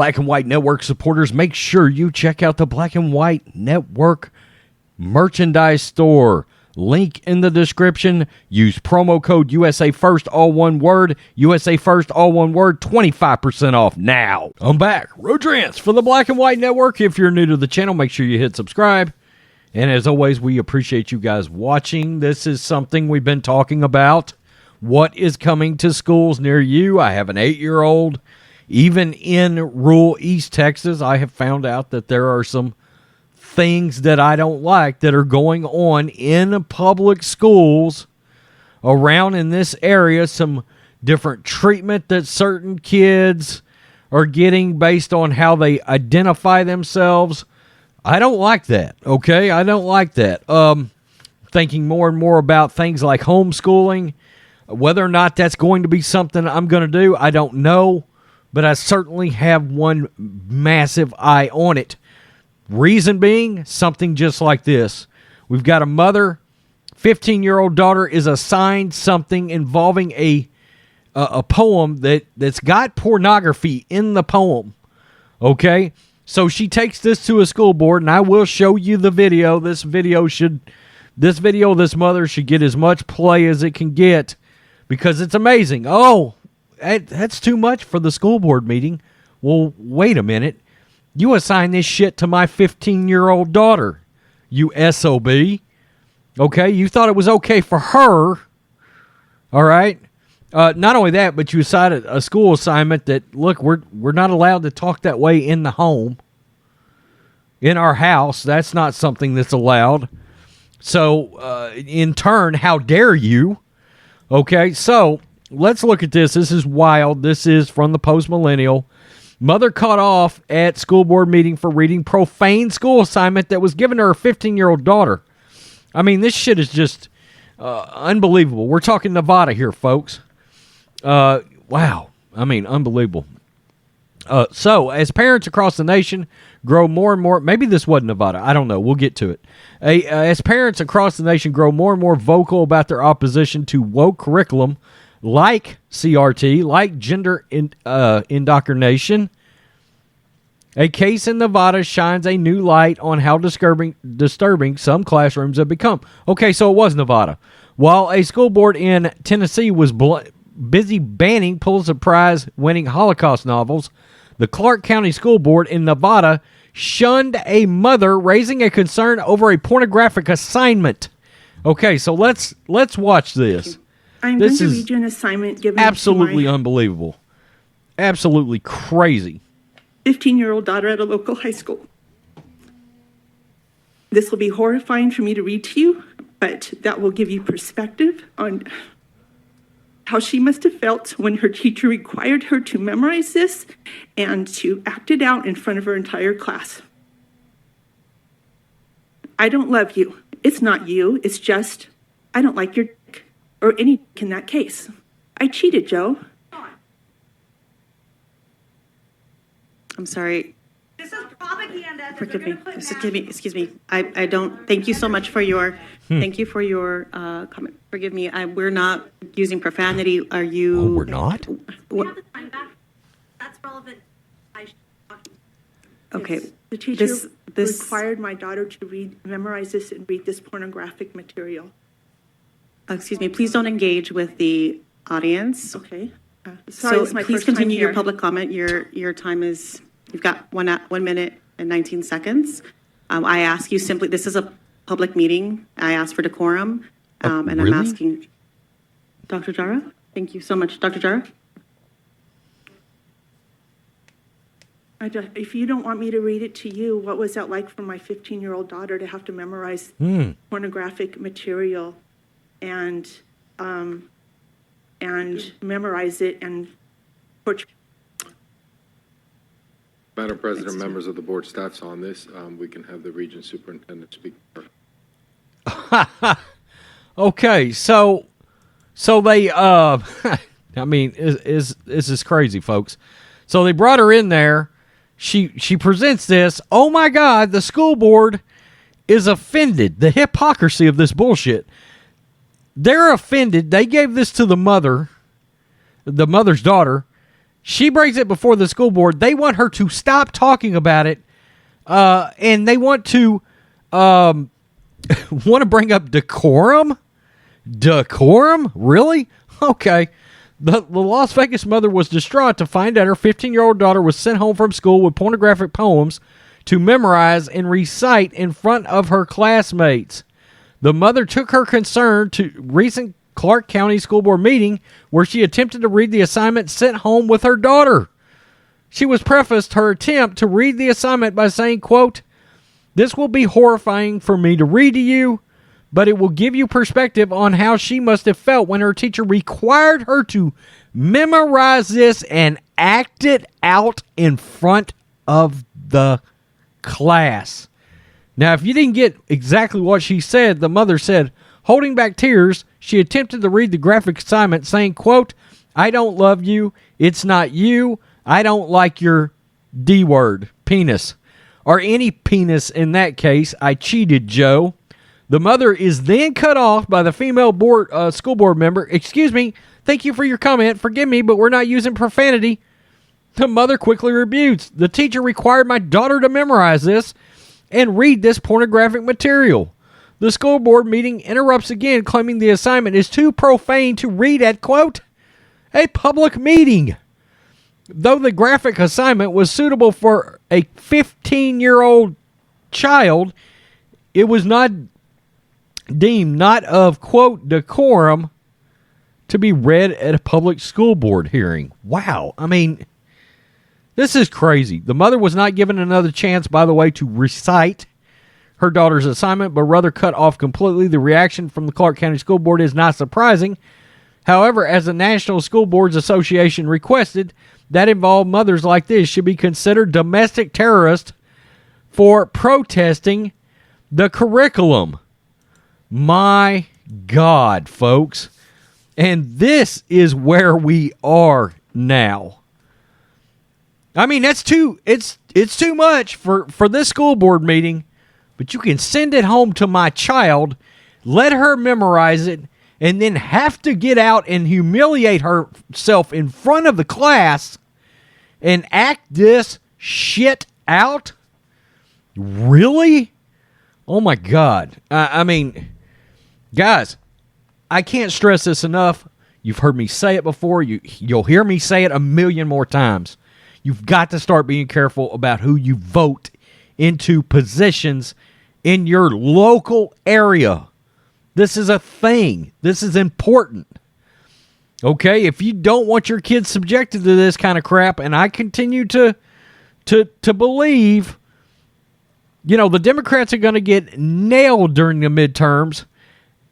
Black and White Network supporters, make sure you check out the Black and White Network merchandise store. Link in the description. Use promo code USA First, all one word. USA First, all one word. 25% off now. I'm back. Rodrance for the Black and White Network. If you're new to the channel, make sure you hit subscribe. And as always, we appreciate you guys watching. This is something we've been talking about. What is coming to schools near you? I have an 8-year-old. Even in rural East Texas, I have found out that there are some things that I don't like that are going on in public schools around in this area. Some different treatment that certain kids are getting based on how they identify themselves. I don't like that, okay? I don't like that. Thinking more and more about things like homeschooling. Whether or not that's going to be something I'm going to do, I don't know. But I certainly have one massive eye on it. Reason being, something just like this. We've got a mother, 15-year-old daughter is assigned something involving a poem that's got pornography in the poem. Okay? So she takes this to a school board, and I will show you the video. This video of this mother should get as much play as it can get because it's amazing. Oh, that's too much for the school board meeting. Well, wait a minute. You assign this shit to my 15-year-old daughter, you SOB. Okay, you thought it was okay for her. All right. Not only that, but you decided a school assignment that, look, we're not allowed to talk that way in the home. In our house, that's not something that's allowed. So, in turn, how dare you? Okay, so let's look at this. This is wild. This is from the Post-Millennial. Mother caught off at school board meeting for reading profane school assignment that was given to her 15-year-old daughter. I mean, this shit is just unbelievable. We're talking Nevada here, folks. Wow. I mean, unbelievable. So, as parents across the nation grow more and more, maybe this wasn't Nevada. I don't know. We'll get to it. As parents across the nation grow more and more vocal about their opposition to woke curriculum, like CRT, like gender indoctrination, a case in Nevada shines a new light on how disturbing some classrooms have become. Okay, so it was Nevada. While a school board in Tennessee was busy banning Pulitzer Prize-winning Holocaust novels, the Clark County School Board in Nevada shunned a mother raising a concern over a pornographic assignment. Okay, so let's watch this. I'm going to read you an assignment given absolutely to my unbelievable. Absolutely crazy. 15-year-old daughter at a local high school. This will be horrifying for me to read to you, but that will give you perspective on how she must have felt when her teacher required her to memorize this and to act it out in front of her entire class. I don't love you. It's not you. It's just, I don't like your dick, or any dick in that case. I cheated, Joe. I'm sorry. This is propaganda. Forgive me. Excuse me. I don't. Thank you so much for your. Thank you for your comment. Forgive me. We're not using profanity. Are you? Oh, we're not? We have the time back. That's relevant. Okay. Yes. The teacher This required my daughter to memorize this and read this pornographic material. Excuse me. Please don't engage with the audience. Okay. Sorry, this is my please first time continue your here. public comment. Your time is. You've got 1 minute and 19 seconds. I ask you simply. This is a public meeting. I ask for decorum, and really? I'm asking. Dr. Jara, thank you so much, Dr. Jara. If you don't want me to read it to you, what was that like for my 15-year-old daughter to have to memorize pornographic material and memorize it and portray? Madam President, members of the board, staff's on this. We can have the region superintendent speak. Okay, so they I mean, this is crazy, folks. So they brought her in there. She presents this. Oh my God, the school board is offended. The hypocrisy of this bullshit. They're offended. They gave this to the mother's daughter. She brings it before the school board. They want her to stop talking about it, and they want to bring up decorum. Decorum? Really? Okay. The Las Vegas mother was distraught to find out her 15-year-old daughter was sent home from school with pornographic poems to memorize and recite in front of her classmates. The mother took her concern to recent Clark County School Board meeting where she attempted to read the assignment sent home with her daughter. She was prefaced her attempt to read the assignment by saying, quote, "This will be horrifying for me to read to you, but it will give you perspective on how she must have felt when her teacher required her to memorize this and act it out in front of the class." Now, if you didn't get exactly what she said, the mother said, holding back tears, she attempted to read the graphic assignment saying, quote, "I don't love you. It's not you. I don't like your D word, penis, or any penis in that case. I cheated, Joe." The mother is then cut off by the female school board member. "Excuse me, thank you for your comment. Forgive me, but we're not using profanity." The mother quickly rebukes. "The teacher required my daughter to memorize this and read this pornographic material." The school board meeting interrupts again, claiming the assignment is too profane to read at, quote, "a public meeting." Though the graphic assignment was suitable for a 15-year-old child, it was not deemed not of, quote, decorum to be read at a public school board hearing. Wow. I mean, this is crazy. The mother was not given another chance, by the way, to recite her daughter's assignment, but rather cut off completely. The reaction from the Clark County School Board is not surprising. However, as the National School Boards Association requested, that involved mothers like this should be considered domestic terrorists for protesting the curriculum. My God, folks. And this is where we are now. I mean, it's too much for this school board meeting, but you can send it home to my child, let her memorize it, and then have to get out and humiliate herself in front of the class and act this shit out? Really? Oh my God. I mean, guys, I can't stress this enough. You've heard me say it before. You'll hear me say it a million more times. You've got to start being careful about who you vote into positions in your local area. This is a thing. This is important. Okay, if you don't want your kids subjected to this kind of crap, and I continue to believe, the Democrats are going to get nailed during the midterms,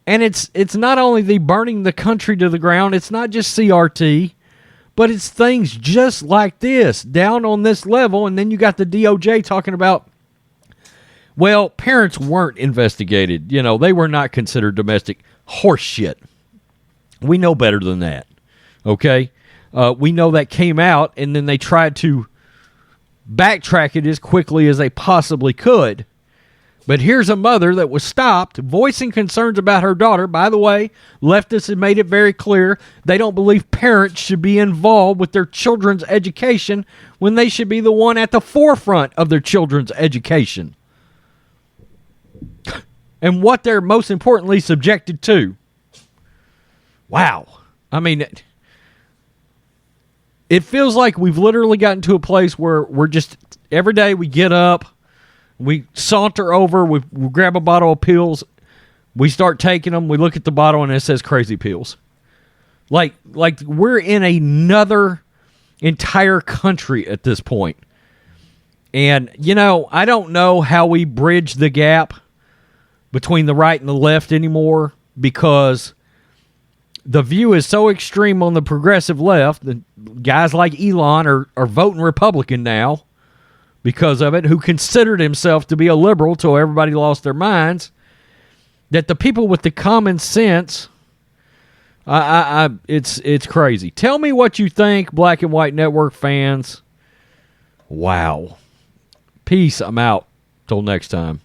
and it's not only the burning the country to the ground, it's not just CRT, but it's things just like this, down on this level, and then you got the DOJ talking about, well, parents weren't investigated. They were not considered domestic. Horse shit. We know better than that, okay? We know that came out, and then they tried to backtrack it as quickly as they possibly could. But here's a mother that was stopped, voicing concerns about her daughter. By the way, leftists have made it very clear they don't believe parents should be involved with their children's education when they should be the one at the forefront of their children's education. And what they're most importantly subjected to. Wow. I mean, it feels like we've literally gotten to a place where we're just, every day we get up, we saunter over, we grab a bottle of pills, we start taking them, we look at the bottle and it says crazy pills. Like we're in another entire country at this point. And, I don't know how we bridge the gap between the right and the left anymore, because the view is so extreme on the progressive left that guys like Elon are voting Republican now because of it, who considered himself to be a liberal till everybody lost their minds, that the people with the common sense, it's crazy. Tell me what you think, Black and White Network fans. Wow. Peace. I'm out. Till next time.